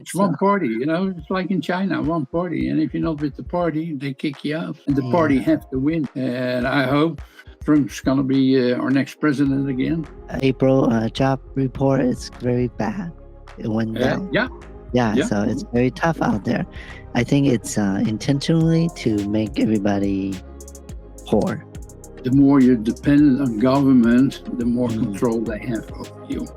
it's one party, it's like in China, one party. And if you're not with the party, they kick you out. And the party have to win. And I hope Trump's going to be our next president again. April job report is very bad. It went down. Yeah, so it's very tough out there. I think it's intentionally to make everybody poor. The more you're dependent on government, the more control they have over you.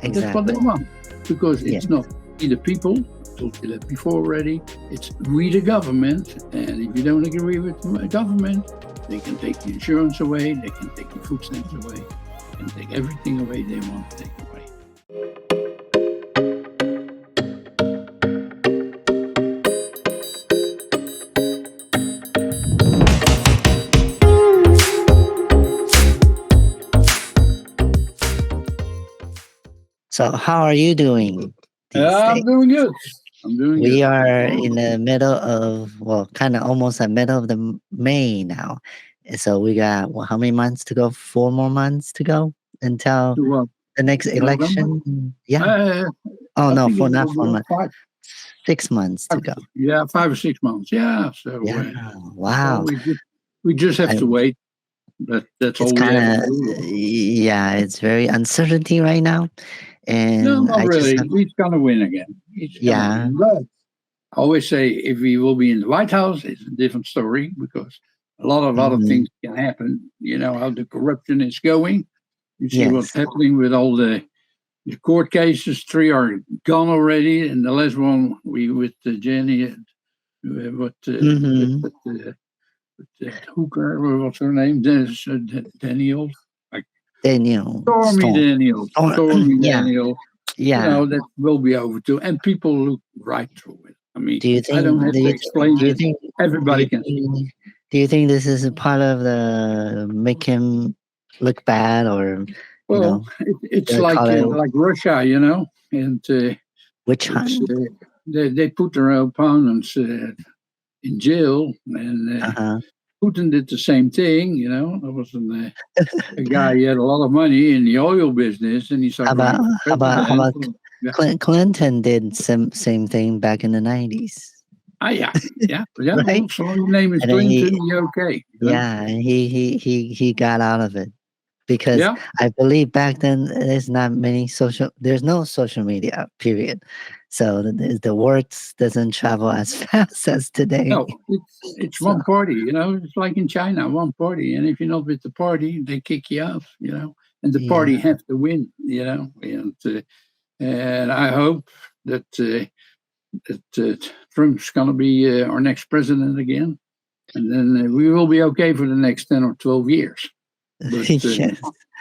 Exactly. That's what they want. Because it's not the people, I told you that before already, it's we the government, and if you don't agree with the government, they can take the insurance away, they can take the food stamps away, they can take everything away they want to take away. So how are you doing? I'm doing good. We are in the middle of, kind of almost the middle of the May now. So we got, how many months to go? 4 more months to go until the next election? Not 4 months. 6 months to go. Yeah, 5 or 6 months. Yeah. So wow. We just have to wait. That's all we have to do. Yeah, it's very uncertainty right now. And no, not really. He's going to win again. But I always say if he will be in the White House, it's a different story because a lot of other things can happen. You know how the corruption is going. You see what's happening with all the court cases. 3 are gone already, and the last one with Jenny, Hooker, what's her name? Daniel. Stormy Daniels. Daniel. Yeah. That will be over too. And people look right through it. I mean, I don't have to explain it. Everybody can see it. Do you think this is a part of the make him look bad or? Well, it's like Russia, and which hunt? They put their opponents in jail, and Putin did the same thing, There was a guy, he had a lot of money in the oil business, and he started. How about Clinton did same thing back in the 90s? Yeah. Right? So his name is Clinton. Okay. Yeah, he got out of it because I believe back then there's no social media, period. So the words doesn't travel as fast as today. No, it's one party, It's like in China, one party, and if you're not with the party, they kick you out, And the party have to win, And I hope that Trump's going to be our next president again, and then we will be okay for the next 10 or 12 years. But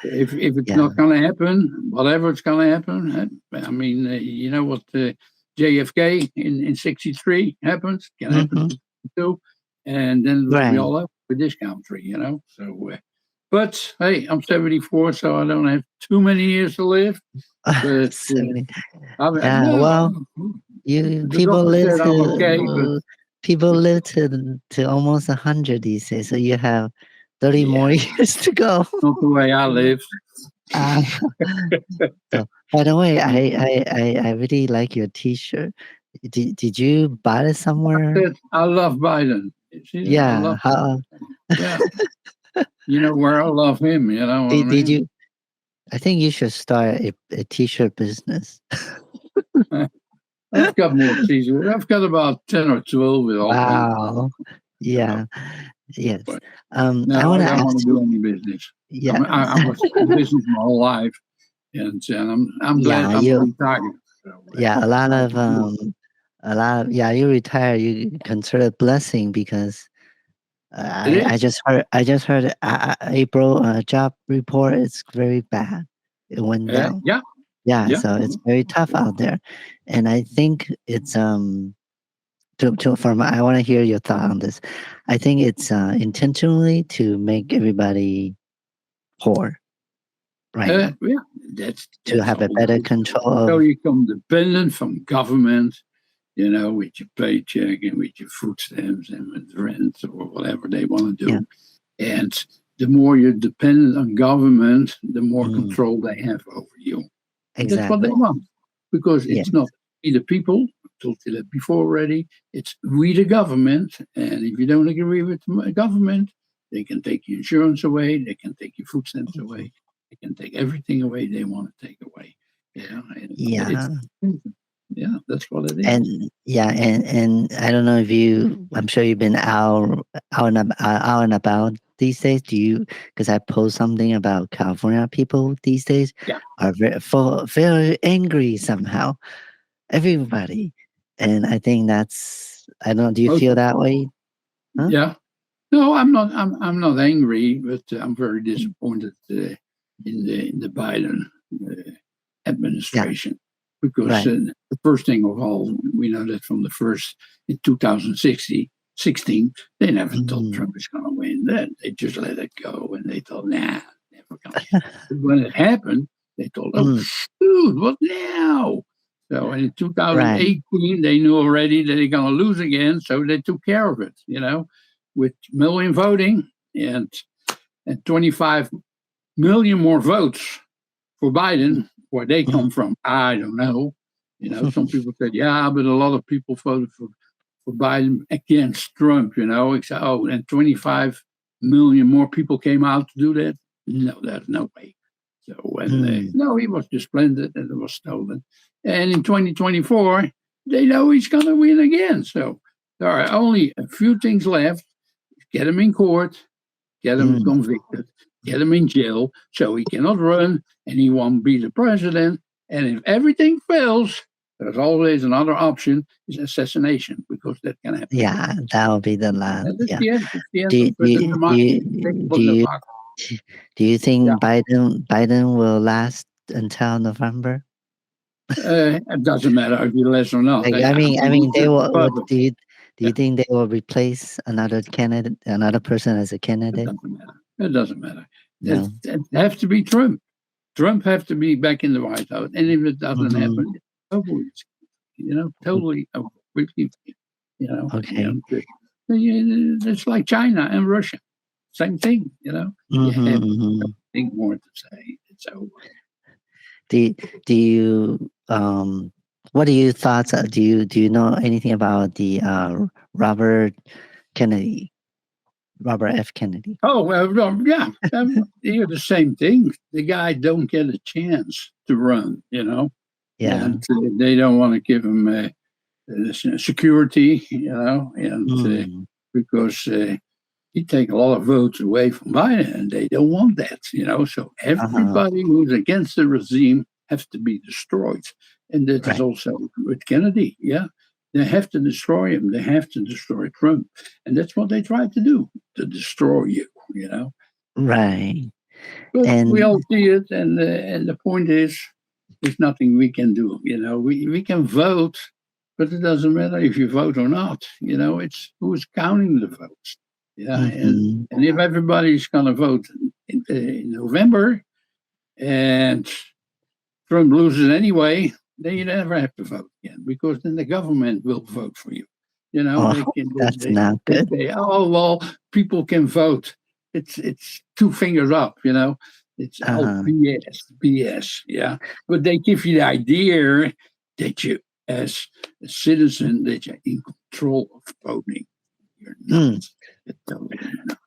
if it's not going to happen, whatever it's going to happen, I mean, you know what JFK in 63 happens, can happen too, and then we'll be all up with this country, So, but hey, I'm 74, so I don't have too many years to live. But, people live to almost 100 these days, so you have 30 more years to go. Not the way I live. So, by the way, I really like your T-shirt. Did you buy it somewhere? I love Biden. Yeah. You know where I love him. Did you? I think you should start a T-shirt business. I've got more T-shirts. I've got about 10 or 12 with all. Wow. Yeah. Yes. But, I don't want to do any business. Yeah. I was in business my whole life, and I'm glad I'm retired. So, a lot of you retire. You consider a blessing because I just heard April job report is very bad. It went down. So it's very tough out there, and I think it's I want to hear your thought on this. I think it's intentionally to make everybody poor, right? That's to have a better control. So you become dependent from government, with your paycheck and with your food stamps and with rent or whatever they want to do. Yeah. And the more you're dependent on government, the more control they have over you. Exactly. That's what they want. Because it's not the people, I told you that before already. It's we the government, and if you don't agree with the government, they can take your insurance away, they can take your food stamps away, they can take everything away they want to take away. Yeah. Yeah, that's what it is. And I don't know if I'm sure you've been out and about these days. Do you? Because I post something about California people these days are very angry somehow. Everybody, and I think that's. I don't know. Do you feel that way? Huh? Yeah. No, I'm not. I'm not angry, but I'm very disappointed in the Biden administration. Because the first thing of all, we know that from the first in 2016, they never thought Trump was going to win. Then they just let it go, and they thought, nah, never going to. When it happened, they thought, oh, shoot, what now? So in 2018, they knew already that they're going to lose again, so they took care of it, with million voting and 25 million more votes for Biden. Where they come from, I don't know. Some people said, yeah, but a lot of people voted for Biden against Trump, and 25 million more people came out to do that. No, there's no way. So no, he was just splendid and it was stolen. And in 2024, they know he's going to win again. So there are only a few things left. Get him in court, get him convicted, get him in jail so he cannot run and he won't be the president. And if everything fails, there's always another option, is assassination, because that can happen. Yeah, that will be the last. Do you think Biden will last until November? It doesn't matter if he lasts or not. I mean, they will. Do you think they will replace another candidate, another person as a candidate? It doesn't matter. No. It has to be Trump. Trump has to be back in the White House. And if it doesn't happen, it's totally, completely, Okay. It's like China and Russia. Same thing, You have nothing more to say. It's over. Do you what are your thoughts? Do you know anything about the Robert F. Kennedy? Oh, well, yeah. They're the same thing. The guy don't get a chance to run, Yeah. And they don't want to give him security, because he take a lot of votes away from Biden, and they don't want that, So everybody who's against the regime has to be destroyed. And that is also with Kennedy, They have to destroy him. They have to destroy Trump. And that's what they tried to do, to destroy you, Right. But we all see it, and the point is, there's nothing we can do, We can vote, but it doesn't matter if you vote or not, It's who's counting the votes. And if everybody's going to vote in November, and Trump loses anyway, then you never have to vote again, because then the government will vote for you. That's not good. Well, people can vote. It's two fingers up, It's BS, But they give you the idea that you, as a citizen, that you're in control of voting. You're not.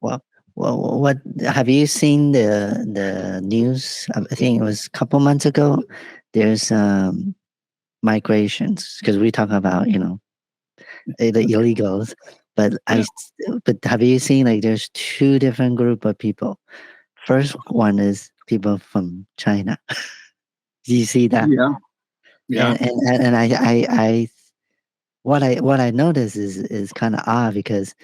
Well, what have you seen the news? I think it was a couple months ago. There's migrations, because we talk about the illegals, but but have you seen, like, there's two different group of people? First one is people from China. Do you see that? Yeah. And I what I notice is kind of odd, because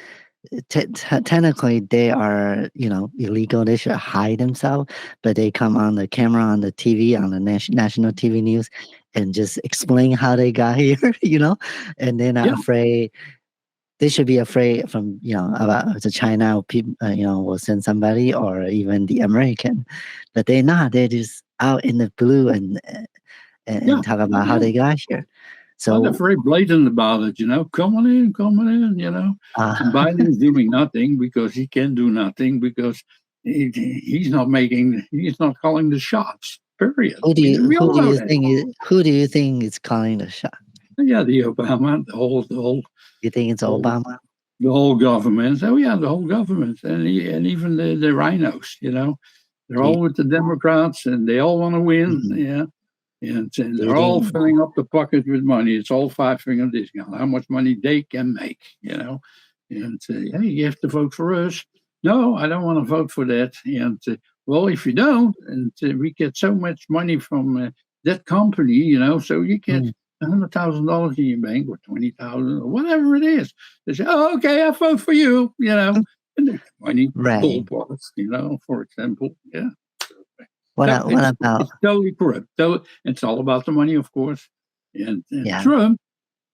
technically they are illegal. They should hide themselves, but they come on the camera, on the TV, on the national TV news, and just explain how they got here. And they're not afraid. They should be afraid from about the China people. Will send somebody, or even the American, but they're not. They're just out in the blue and talk about how they got here. So they're very blatant about it, coming in, And Biden's doing nothing, because he can do nothing, because he's not calling the shots. Period. Who do you think is calling the shot? Yeah, the Obama, the whole. You think it's whole Obama? the whole government. Oh yeah, the whole government, and even the rhinos. They're Do you, all with the Democrats, and they all want to win. mhm. Yeah, and Do they're you all think? filling up the pocket with money. It's all five-finger discount. How much money they can make. And hey, you have to vote for us. No, I don't want to vote for that. And well, if you don't, and we get so much money from that company, so you get Mm, $100,000 in your bank or 20,000 or whatever it is. They say, "Oh, okay, I vote for you." And there's money right. ballparks, for example. Yeah. What So what about? it's totally corrupt. So it's all about the money, of course. And Yeah. Trump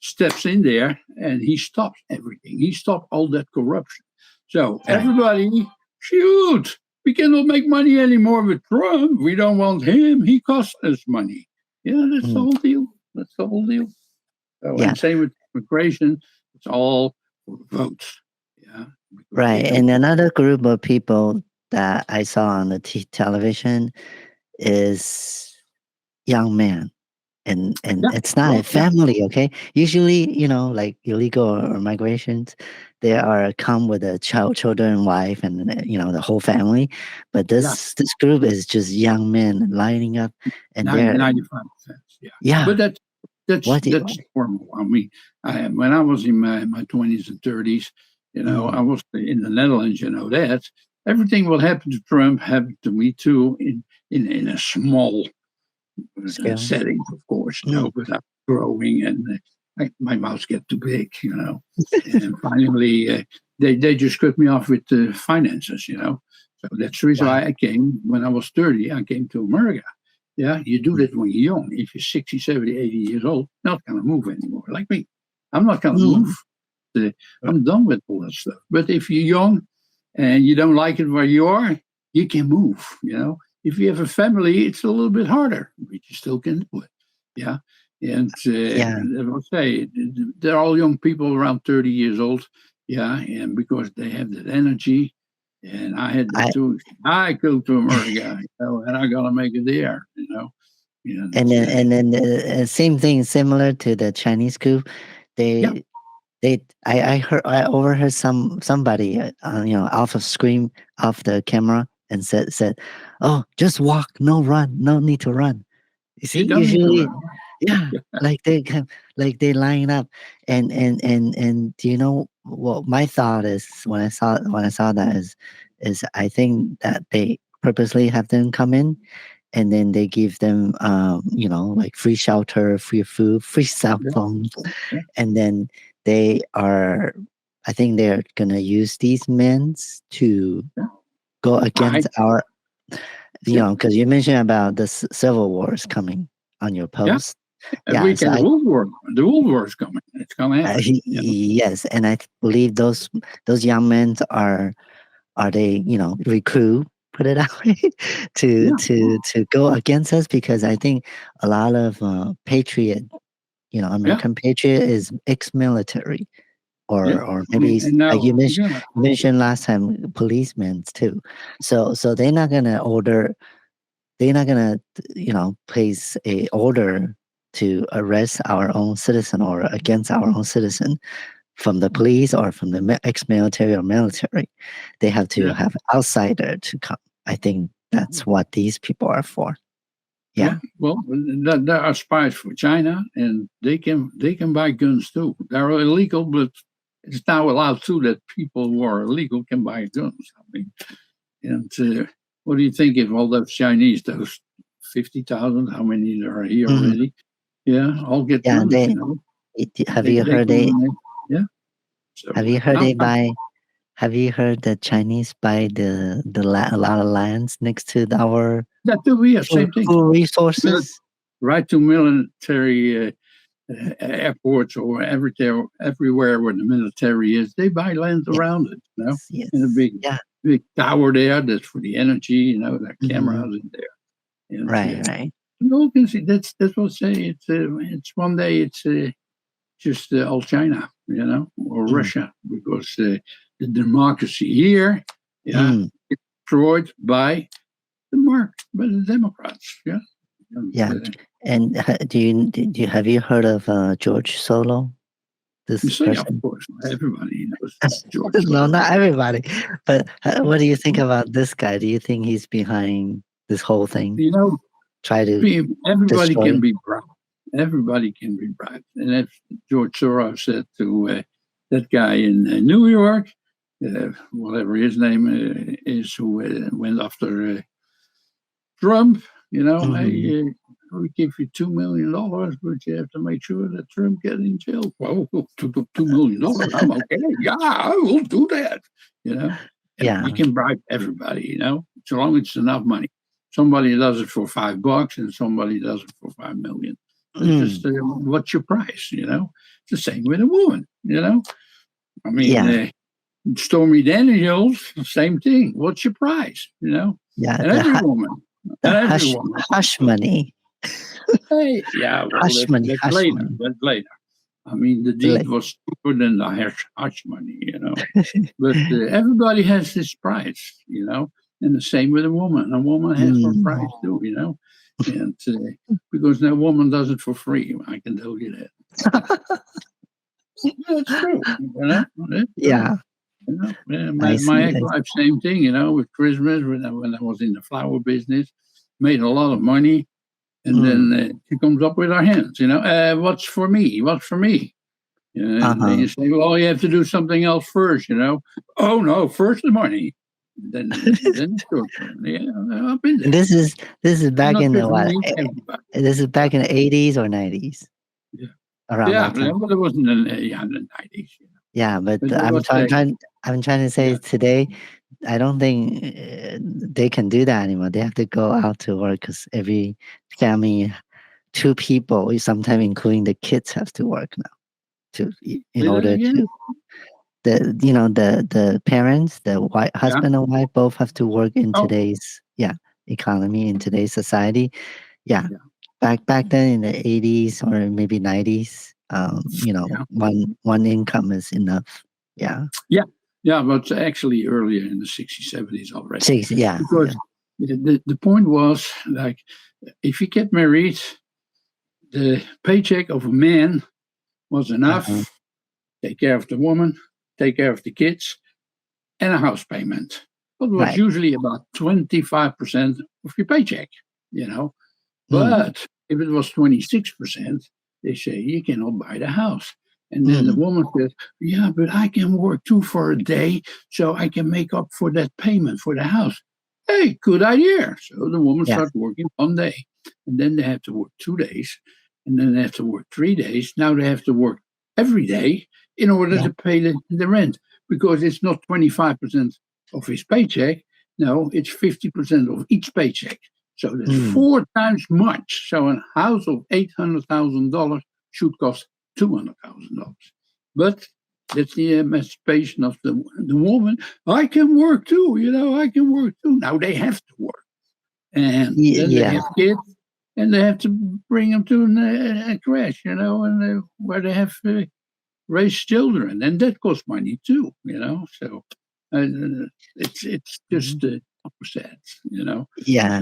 steps in there and he stops everything. He stopped all that corruption. So Right. everybody, shoot, we cannot make money anymore with Trump. We don't want him. He costs us money. Yeah, that's the Mm, whole deal. That's the whole deal. So, yeah. and same with immigration. It's all for votes. Yeah, because they Right. don't. And another group of people that I saw on the television is young men. And Yeah, it's not a well, yeah, family, okay? Usually, like illegal or migrations, they are come with a children, wife, and the whole family. But yeah. this group is just young men lining up, and they're 95%. Yeah, yeah. but that's What do that's normal. I mean, when I was in my 20s and 30s, I mm, was in the Netherlands. That everything what happened to Trump happened to me too in a small scale? setting, of course. Mm, But I'm growing and my mouth get too big. And finally they just cut me off with the finances. So that's the reason wow. why I came when I was 30. I came to America. Yeah, you do Mm, that when you're young. If you're 60, 70, 80 years old, not going to move anymore. Like me, I'm not going to move. mm, I'm done with all that stuff. But if you're young and you don't like it where you are, you can move. If you have a family, it's a little bit harder, but you still can do it. Yeah. And yeah. as I say, they're all young people around 30 years old. Yeah. And because they have that energy, and I had that I too. I go to America, and I got to make it there. And and then same thing, similar to the Chinese group. yeah, I heard, I overheard somebody off of screen, off the camera, and said, "Oh, just walk, no run, no need to run." You see, you don't need to usually, run. yeah, like like they line up, and do you know what my thought is when I saw that is I think that they purposely have them come in, and then they give them like free shelter, free food, free cell Yeah, phones, yeah, and then they are, I think they're gonna use these men to yeah. go I against our, yeah, because you mentioned about the civil wars coming on your yeah. post. And Yeah, we so can the World War is coming. It's gonna happen. yes, and I believe those young men are they recruit, put it that way, to Yeah, to to go against us, because I think a lot of patriot, yeah, American patriot is ex-military, yeah. or maybe And like you now, mentioned, yeah, last time, policemen too. So they're not gonna place a order to arrest our own citizen or against our own citizen from the police or from the ex-military or military. They have to yeah, have outsider to come. I think that's what these people are for. yeah. Yeah. Well, there are spies for China, and they can buy guns too. They're illegal, but it's now allowed too that people who are illegal can buy guns. I mean, and what do you think if all those Chinese, those 50,000, how many there are here Mhm. already? Yeah, all get Yeah. guns. Have They you they heard come they in there. Yeah. So have you heard I'm, they buy have you heard the Chinese buy a lot of lands next to our that too. We have full, same thing. full Mili- resources? Right to military airports or everywhere where the military is, they buy land Yes. around it. In a Yes. big Yeah. big tower there that's for the energy. There are Mhm. cameras in there, and Right. Right. you can see that's what I say. It's one day it's just all China, or Mm. Russia, because the democracy here, yeah, Mm. destroyed by by the Democrats. Yeah, Yeah. And have you heard of George Solo? You This say, of person? course, everybody knows George No, Soros. not everybody. But what do you think about this guy? Do you think he's behind this whole thing? You know, Try to everybody destroy. can be bribed. Everybody can be bribed. And that's George Soros said to that guy in New York, whatever his name is, who went after Trump. Hey, we give you $2 million, but you have to make sure that Trump gets in jail. Well, $2 million, I'm okay. Yeah, I will do that. Yeah. You can bribe everybody, so long as it's enough money. Somebody does it for $5 and somebody does it for 5 million. It's just what's your price? It's the same with a woman. I mean, Stormy Daniels, same thing. What's your price? Yeah, and every woman. Hush money. Hey, yeah, well, Hush money. That's later. I mean, the deed was cheaper than the hush money, But everybody has his price, and the same with a woman. A woman has her price too, and because no woman does it for free. I can tell you that. That's true, Yeah. My ex-wife, same thing, with Christmas when I was in the flower business, made a lot of money. And then she comes up with her hands, what's for me? What's for me? And then you say, well, you have to do something else first, Oh, no, first the money. Then it's your turn. Yeah, I've been there. This is back in the what? This is back in the 80s or 90s? Yeah. Around that time. But it wasn't in the 90s. Yeah, but I'm trying to say today, I don't think they can do that anymore. They have to go out to work because every family, 2 people, sometimes including the kids, have to work now in order to. The parents, the husband and wife, both have to work in today's economy, in today's society. Yeah. Back then in the 80s or maybe 90s, one income is enough. Yeah. Yeah, but actually earlier in the 60s, 70s already. 60s, yeah. Because the point was, like, if you get married, the paycheck of a man was enough. Take care of the woman, take care of the kids, and a house payment. It was usually about 25% of your paycheck, But if it was 26%, they say you cannot buy the house. And then the woman says, yeah, but I can work too for a day so I can make up for that payment for the house. Hey, good idea. So the woman starts working one day. And then they have to work 2 days. And then they have to work 3 days. Now they have to work every day in order to pay the rent. Because it's not 25% of his paycheck. No, it's 50% of each paycheck. So that's 4 times much. So a house of $800,000 should cost $200,000. But that's the emancipation of the woman. I can work too, I can work too. Now they have to work. And then they have kids, and they have to bring them to a crash, and where they have raise children. And that costs money too, So it's just opposite, Yeah.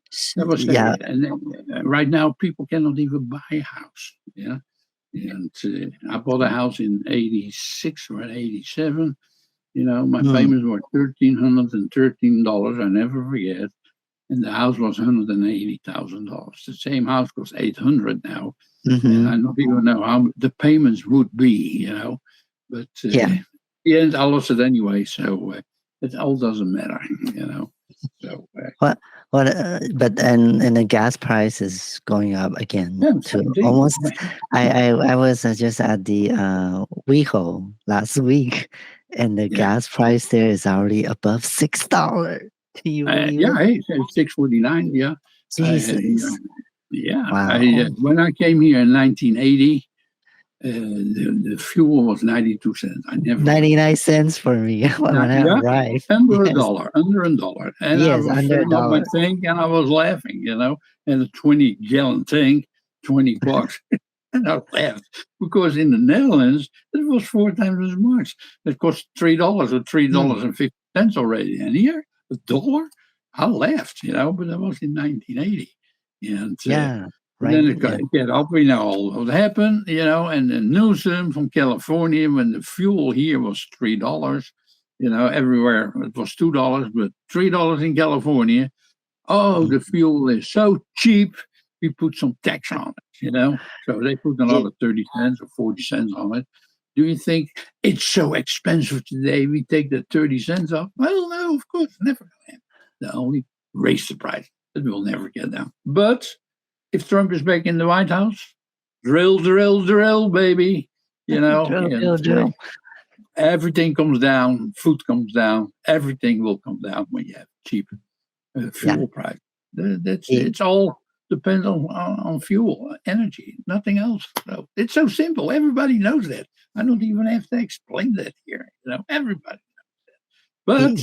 So, that was and right now people cannot even buy a house. And I bought a house in 86 or 87. My payments were $1,313. I never forget. And the house was $180,000. The same house costs $800 now. And I don't even know how the payments would be, But in the end, I lost it anyway. So it all doesn't matter, So but the gas price is going up again to almost. I was just at the WeHo last week, and the gas price there is already above $6. Do you believe it's $6.49. Yeah, Jesus. Wow. When I came here in 1980. The fuel was 92 cents. I never 99 cents for me when I arrived. Under $1. Under $1. And I was under filling up my tank and I was laughing, and a 20-gallon tank, $20. And I laughed because in the Netherlands it was 4 times as much. It cost $3 or $3.50 already. And here, $1, I laughed, but that was in 1980. And right. then it got up, all what happened, and then Newsom from California, when the fuel here was $3, everywhere it was $2, but $3 in California. Oh, the fuel is so cheap, we put some tax on it, So they put another 30 cents or 40 cents on it. Do you think it's so expensive today, we take the 30 cents off? Well, no, of course, never going to happen. They only raise the price. It will never get down. But if Trump is back in the White House, drill, baby, drill. Everything comes down, food comes down, everything will come down when you have cheap fuel price. It's all depends on fuel, energy, nothing else. So it's so simple. Everybody knows that. I don't even have to explain that here. Everybody knows that. But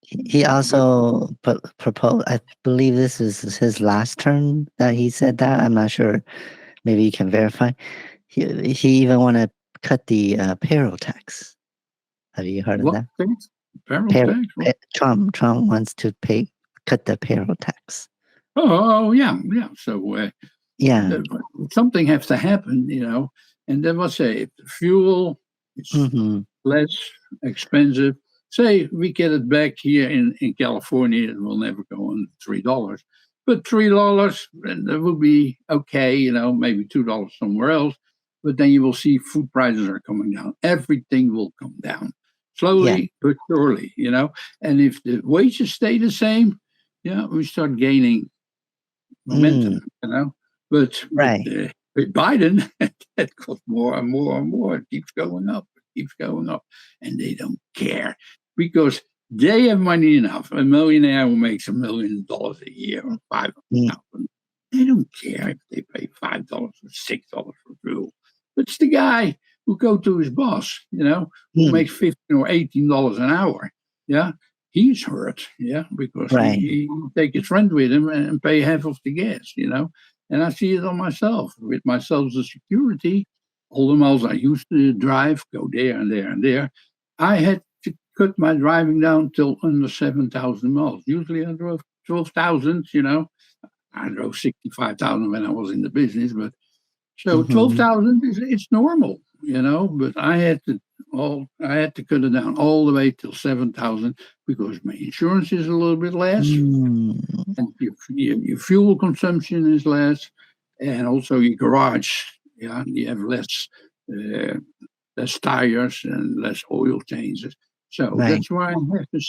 he also proposed, I believe this is his last term that he said that. I'm not sure. Maybe you can verify. He even want to cut the payroll tax. Have you heard of that? Payroll tax? Trump wants to cut the payroll tax. Oh yeah. So something has to happen, And then let's say if the fuel is less expensive. Say we get it back here in California, it will never go on $3. But $3, that would be okay, maybe $2 somewhere else. But then you will see food prices are coming down. Everything will come down slowly but surely, And if the wages stay the same, we start gaining momentum, But with Biden, that costs more and more and more. It keeps going up. And they don't care because they have money enough. A millionaire who makes $1 million a year or $500,000. They don't care if they pay $5 or $6 for fuel. It's the guy who go to his boss, who makes $15 or $18 an hour. Yeah, he's hurt. Yeah, because he take his friend with him and pay half of the gas. And I see it on myself with my Social Security. All the miles I used to drive, go there and there and there. I had to cut my driving down till under 7,000 miles. Usually I drove 12,000, I drove 65,000 when I was in the business, but so 12,000 it's normal, but I had to cut it down all the way till 7,000 because my insurance is a little bit less, and your fuel consumption is less, and also your garage. Yeah, you have less tires and less oil changes. So that's why I have to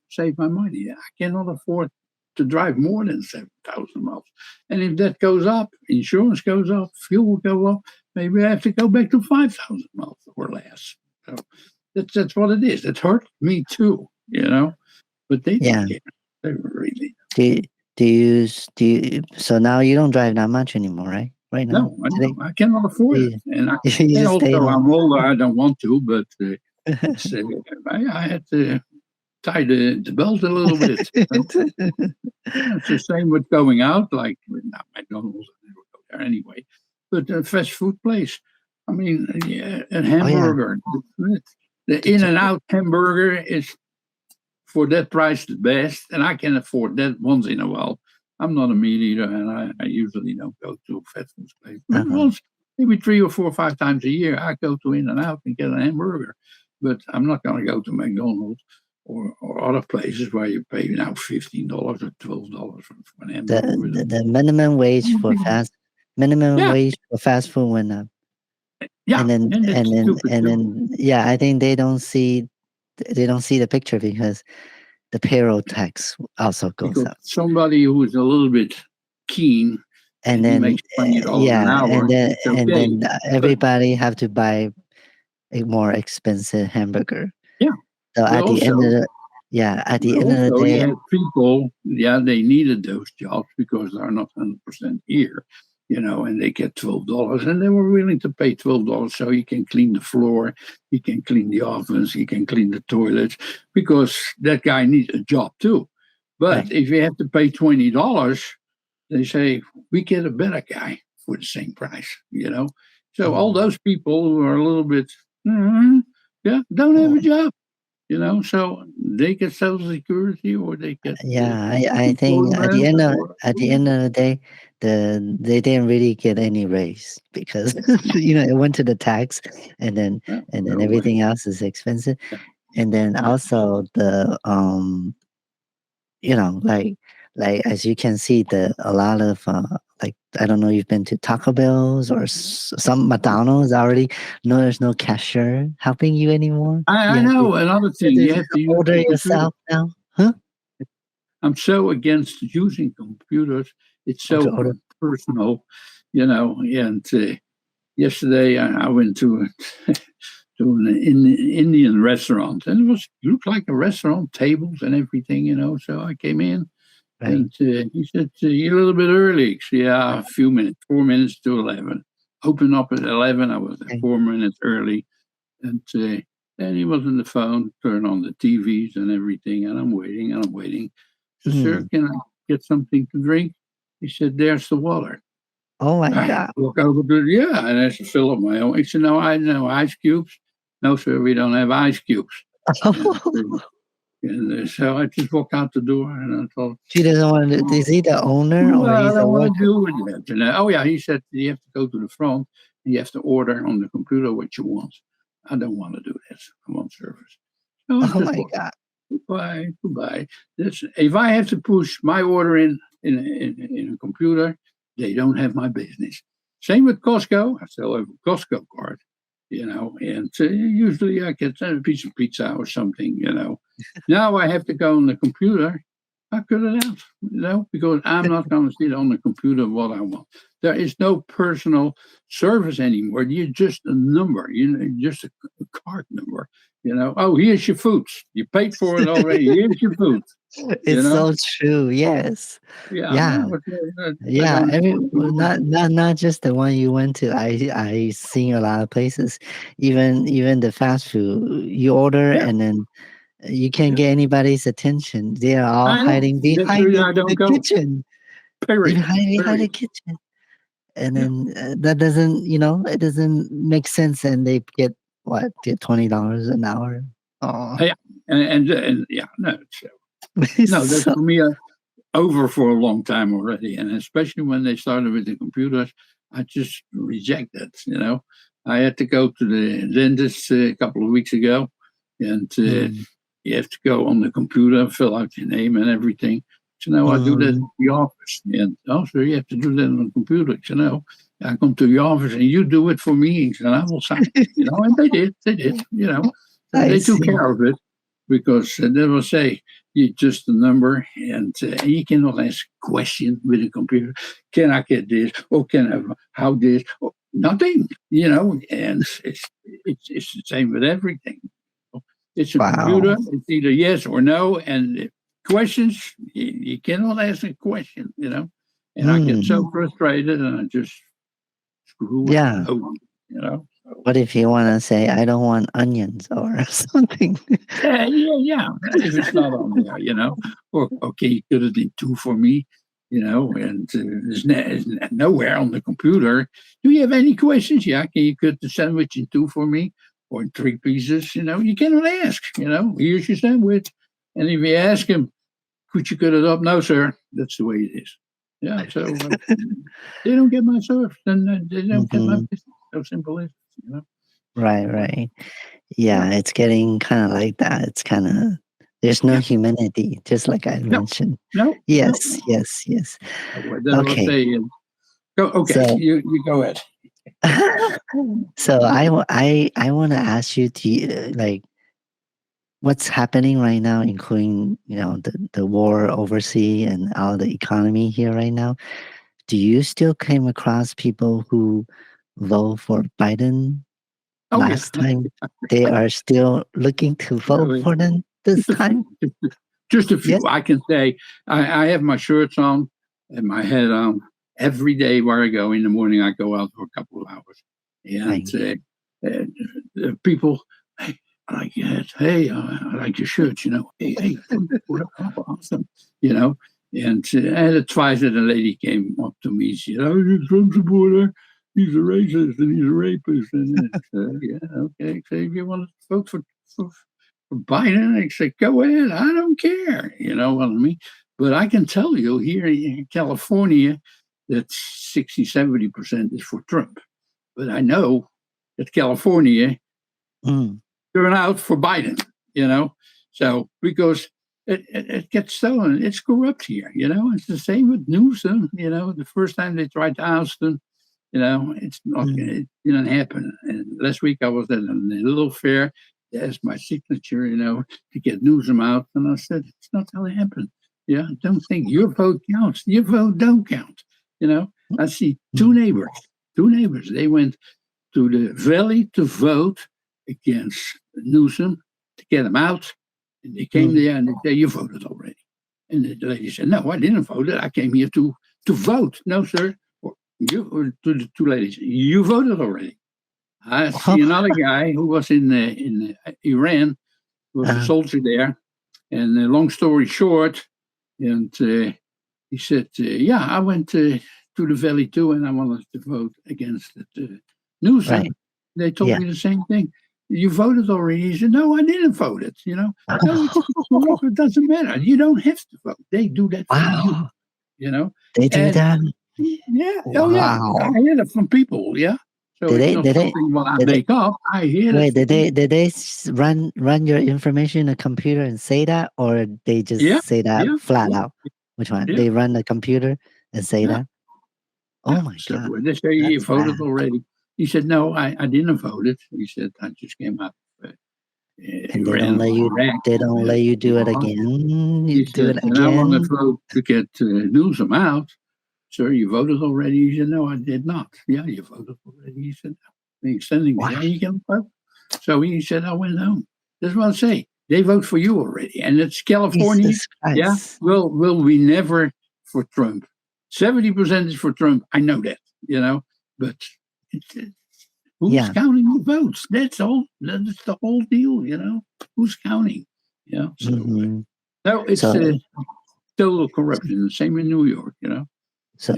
save my money. I cannot afford to drive more than 7,000 miles. And if that goes up, insurance goes up, fuel will go up, maybe I have to go back to 5,000 miles or less. So that's what it is. It hurt me too, but they don't care. They really do you so now you don't drive that much anymore, right? Right now, I cannot afford it, and also I'm older. I don't want to, but I had to tie the belt a little bit. It's the same with going out, like McDonald's. I never go there anyway, but a fast food place. I mean, a hamburger. The In-N-Out hamburger is for that price the best, and I can afford that once in a while. I'm not a meat eater, and I usually don't go to a fast food place. But once, maybe 3 or 4 or 5 times a year, I go to In-N-Out and get a hamburger. But I'm not going to go to McDonald's or other places where you pay now $15 or $12 for an hamburger. The minimum wage for fast food went up. Yeah, and then I think they don't see the picture because the payroll tax also goes up. Somebody who's a little bit keen and then makes $20 an hour, and then everybody have to buy a more expensive hamburger. Yeah. So at the end of the day, you have people, they needed those jobs because they're not 100% here. And they get $12, and they were willing to pay $12 so you can clean the floor, you can clean the ovens, you can clean the toilets, because that guy needs a job too. But if you have to pay $20, they say, we get a better guy for the same price, So all those people who are a little bit, don't have a job. So they get Social Security or they get I think employment at the end of the day, they didn't really get any raise because it went to the tax, and then no way. everything else is expensive, Yeah, and then yeah. also the like as you can see, a lot of like, I don't know, you've been to Taco Bell's or some McDonald's already. No, there's no cashier helping you anymore. I know another You thing. have You to have to use order the computer. yourself now, huh? I'm so against using computers. It's Or to so order. personal, And yesterday I went to to an Indian restaurant, and looked like a restaurant, tables and everything. So I came in, Right. and he said, "You're a little bit early." I said, "Yeah, a few minutes, 4 minutes to 11. Open up at 11. I was Okay. 4 minutes early." And then he was on the phone, turn on the TVs and everything, and I'm waiting and I'm waiting. So, sir, Mm. can I get something to drink? He said, "There's the water." Oh my I God. walk over to and I said, "Fill up my own." He said, "No, I know ice cubes." "No, sir, we don't have ice cubes." And, so I just walked out the door, and I thought, She doesn't want to. Is he the owner or "Well, I he's a don't want to worker? deal with that." Oh yeah, he said you have to go to the front. And you have to order on the computer what you want. I don't want to do this. I want service. So I Oh just my walked. God. Goodbye, goodbye. If I have to push my order in a computer, they don't have my business. Same with Costco. I still have a Costco card, and usually I get a piece of pizza or something. Now I have to go on the computer. I cut it out, because I'm not going to sit on the computer what I want. There is no personal service anymore. You're just a number, just a card number. Oh, here's your food. You paid for it already. Here's your food. You It's know, so true. Yes. yeah, Yeah. no, I Yeah. don't. Not just the one you went to. I seen a lot of places. Even the fast food you order, Yeah, and then you can't yeah, get anybody's attention. They are all I know. hiding That's the behind reason I don't the go. kitchen. They Period. hide behind the Period. kitchen. And Yeah, then that doesn't, it doesn't make sense. And they get what? Get $20 an hour. Oh, yeah, and yeah, no, no, it's that's so for me over for a long time already, and especially when they started with the computers, I just reject that. I had to go to the dentist a couple of weeks ago, and mm, you have to go on the computer, fill out your name and everything. So now I do that at mm, the office, and also you have to do that on the computer. I come to the office and you do it for me, and I will sign. And they did, I they took see. care of it because they will say you just a number, and you cannot ask a question with a computer. Can I get this? Or can I? How this? Or nothing. And it's the same with everything. It's a Wow. computer. It's either yes or no, and questions you cannot ask a question. And I get Mm, so frustrated, and I just screw it yeah. over. So, What if you want to say, I don't want onions or something? yeah. If it's not on there, or okay, you could have done two for me, and there's nowhere on the computer. Do you have any questions? Yeah, can you cut the sandwich in two for me, or in three pieces? You cannot ask. Here's your sandwich, and if you ask him, could you cut it up? No, sir. That's the way it is. Yeah, so they don't get my service, and they don't get my Hmm. business. So simple as Right, So, right. yeah, Yeah, it's getting kind of like that. It's kind of, there's no yeah. humanity, just like I No, mentioned. no, no. Yes, yes, yes. Then I will Okay. say, go. Okay, So, you go ahead. so I want to ask you to like what's happening right now, including the war overseas and all the economy here right now. Do you still came across people who vote for Biden Oh yeah, last time? They are still looking to vote really. for them this Just a time? few. Just a Yes. few. I can say I have my shirts on and my head on every day where I go. In the morning, I go out for a couple of hours, and Right. people. Hey, I like your hat. Hey, I like your shirts. Hey, awesome. You know, and I had it twice that a lady came up to me. She said, "Oh, you're a Trump supporter. He's a racist and he's a rapist." And yeah, okay. So if you want to vote for for Biden. I said, go ahead. I don't care. You know what I mean? But I can tell you here in California that 60, 70% is for Trump. But I know that California turn out for Biden, you know? So, because it gets stolen. It's corrupt here, you know? It's the same with Newsom, you know? The first time they tried to oust him, you know, it's not, it didn't happen. And last week I was at a little fair. There's my signature, you know, to get Newsom out. And I said, it's not going to happen. Yeah, don't think your vote counts. Your vote don't count. You know, I see two neighbors. They went to the valley to vote against Newsom to get him out. And they came there and they said, you voted already. And the lady said, no, I didn't vote. I came here to vote. No, sir. To the two ladies, you voted already. I see another guy who was in Iran, who was a soldier there. And long story short, and he said, yeah, I went to the valley too, and I wanted to vote against the Newsom. Right. They told me the same thing. You voted already. He said, no, I didn't vote it. You know, no, it doesn't matter. You don't have to vote. They do that for you. You know, they do that. Yeah. Wow. Oh, yeah. I hear it from people. Yeah. So did they make up. I hear it. Did they run your information in a computer and say that, or they just say that flat out? Which one? They run the computer and say that? Oh my God! They say you voted already. He said, "No, I didn't vote it." He said, "I just came out." And they don't let you. They don't let you do it again. You do it again. And I want to vote to get Newsom out. Sir, you voted already? He said, no, I did not. Yeah, you voted already. He said, no. He's sending me. Yeah, you can vote. So he said, I went home. That's what I say. They vote for you already. And it's California. Yeah. Will we never for Trump? 70% is for Trump. I know that, you know, but who's counting the votes? That's all. That's the whole deal, you know. Who's counting? Yeah. So, no, it's total corruption. The same in New York, you know. So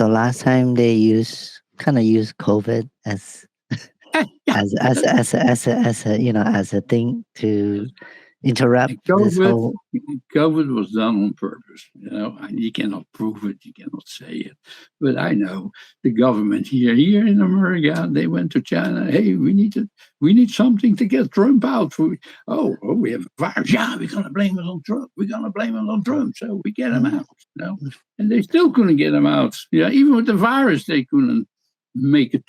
last time they used COVID as a you know, as a thing to interrupt this whole. COVID was done on purpose. You know, you cannot prove it, you cannot say it, but I know the government here in America. They went to China. Hey, we need something to get Trump out. We have a virus. Yeah, we're gonna blame it on Trump. So we get him out. You know, and they still couldn't get him out. Yeah, even with the virus, they couldn't make it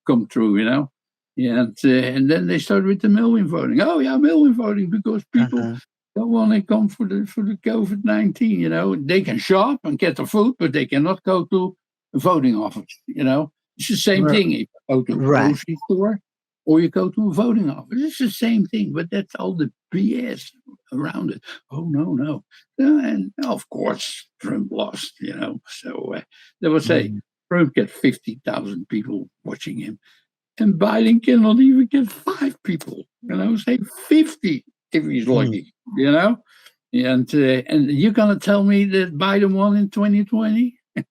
come true. You know. Yeah, and then they started with the mail-in voting. Oh yeah, mail-in voting because people don't want to come for the COVID-19. You know, they can shop and get the food, but they cannot go to a voting office. You know, it's the same thing. If you go to a grocery store or you go to a voting office, it's the same thing. But that's all the BS around it. Oh no, and of course Trump lost. You know, so they will say Trump get 50,000 people watching him. And Biden cannot even get 5 people, you know, say 50 if he's lucky, you know. And you're going to tell me that Biden won in 2020? It's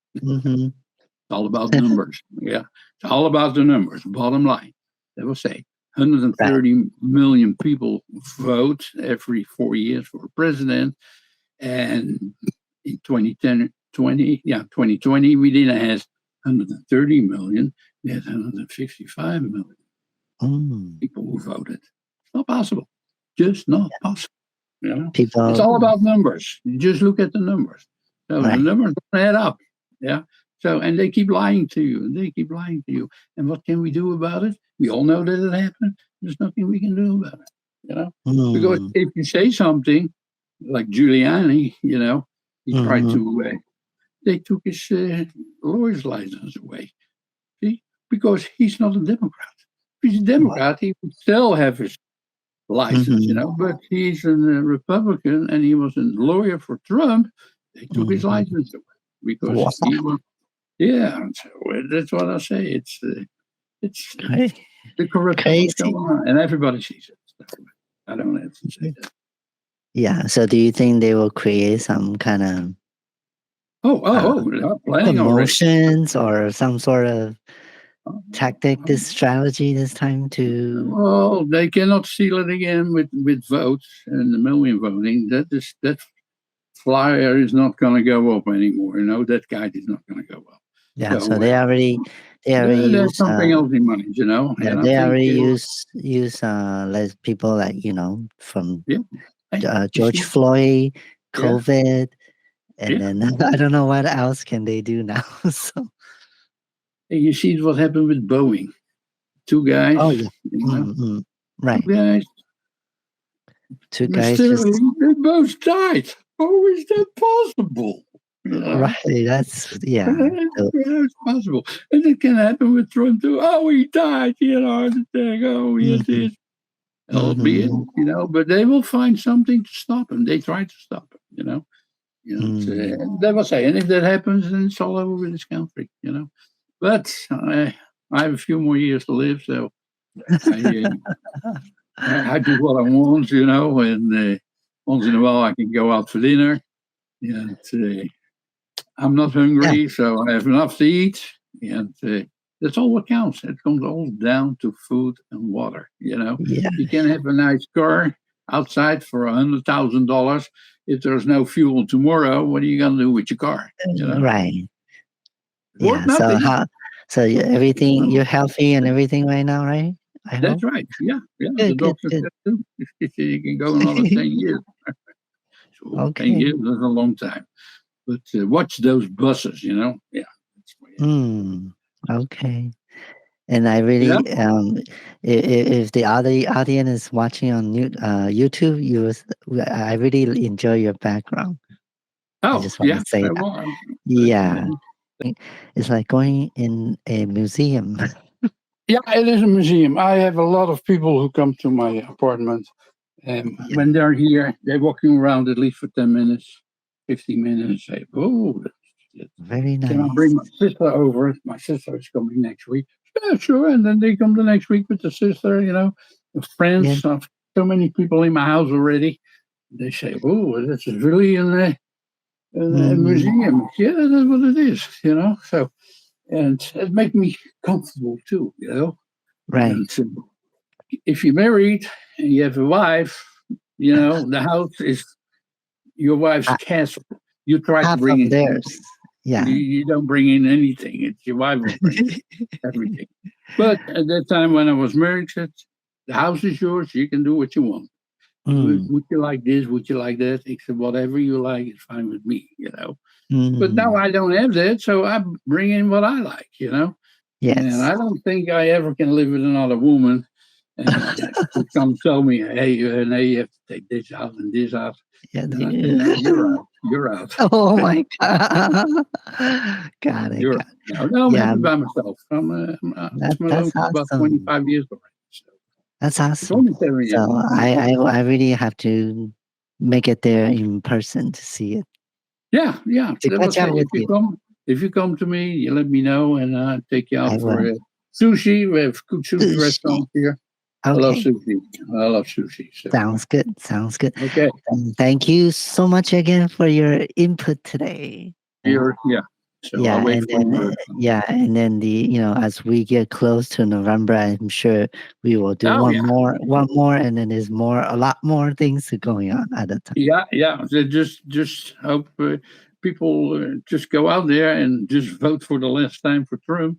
all about numbers. Yeah, it's all about the numbers. Bottom line, they will say 130 million people vote every 4 years for a president. And in 2020, we didn't have 130 million. We had 155 million people who voted. It's not possible. Just not possible. You know? It's all about numbers. You just look at the numbers. So the numbers don't add up. Yeah. So, and they keep lying to you. And what can we do about it? We all know that it happened. There's nothing we can do about it. You know? Because if you say something like Giuliani, you know, he tried to, they took his lawyer's license away. See? Because he's not a Democrat. If he's a Democrat, he would still have his license, you know, but he's a Republican and he was a lawyer for Trump. They took his license away because he was, so that's what I say. It's the corruption going on, and everybody sees it. I don't have to say that. Yeah. So do you think they will create some kind of promotions or some sort of tactic, this strategy this time to? Well, they cannot steal it again with votes and the million voting. That flyer is not going to go up anymore. That guide is not going to go up. Yeah, so they already there's use something else in money, yeah, And they I think already use less people like from George Floyd, COVID, and then I don't know what else can they do now. So you see what happened with Boeing. Two guys. Oh yeah, right. Two guys. They both died. How is that possible? Right, that's It's possible. And it can happen with Trump too. Oh, he died, heart attack. Oh, he did. Albeit, but they will find something to stop him. They try to stop him, they will say, and if that happens, then it's all over with this country, But I have a few more years to live, so I do what I want, and once in a while I can go out for dinner. And I'm not hungry, so I have enough to eat, and that's all what counts. It comes all down to food and water. You can have a nice car outside for $100,000. If there's no fuel tomorrow, what are you going to do with your car? Right. Yeah. So everything, you're healthy and everything right now, right? That's right. Yeah. The doctor said too. You can go another 10 years. So 10 years is a long time. But watch those buses, Yeah. Okay. And I really, if the audience is watching on YouTube, I really enjoy your background. Oh, I just want to say that. Well, yeah. It's like going in a museum. Yeah, it is a museum. I have a lot of people who come to my apartment. And when they're here, they're walking around at least for 10 minutes, 15 minutes. Say, oh, very nice. Can I bring my sister over? My sister is coming next week. Yeah, sure. And then they come the next week with the sister, friends. Yeah. So many people in my house already. They say, oh, this is really a museum. Yeah, that's what it is, So, and it makes me comfortable too, Right. And if you're married and you have a wife, the house is your wife's castle. You try to bring in theirs. Yeah. You don't bring in anything. It's your wife will bring everything. But at that time when I was married, said, the house is yours. You can do what you want. Would you like this? Would you like that? He said, whatever you like is fine with me, But now I don't have that, so I bring in what I like, Yes. And I don't think I ever can live with another woman and come tell me, hey, Renee, you have to take this out and this out. Yeah, you're out. Oh my God. Got it. No, I'm happy by myself. I'm alone for about 25 years already. So. That's awesome. So I really have to make it there in person to see it. Yeah. To catch up with you. If you come to me, you let me know, and I'll take you out for sushi. We have good sushi restaurants here. Okay. I love sushi. So. Sounds good. Okay. Thank you so much again for your input today. So I'll wait for and then as we get close to November, I'm sure we will do one more, and then there's a lot more things going on at the time. Yeah. So just hope people just go out there and just vote for the last time for Trump.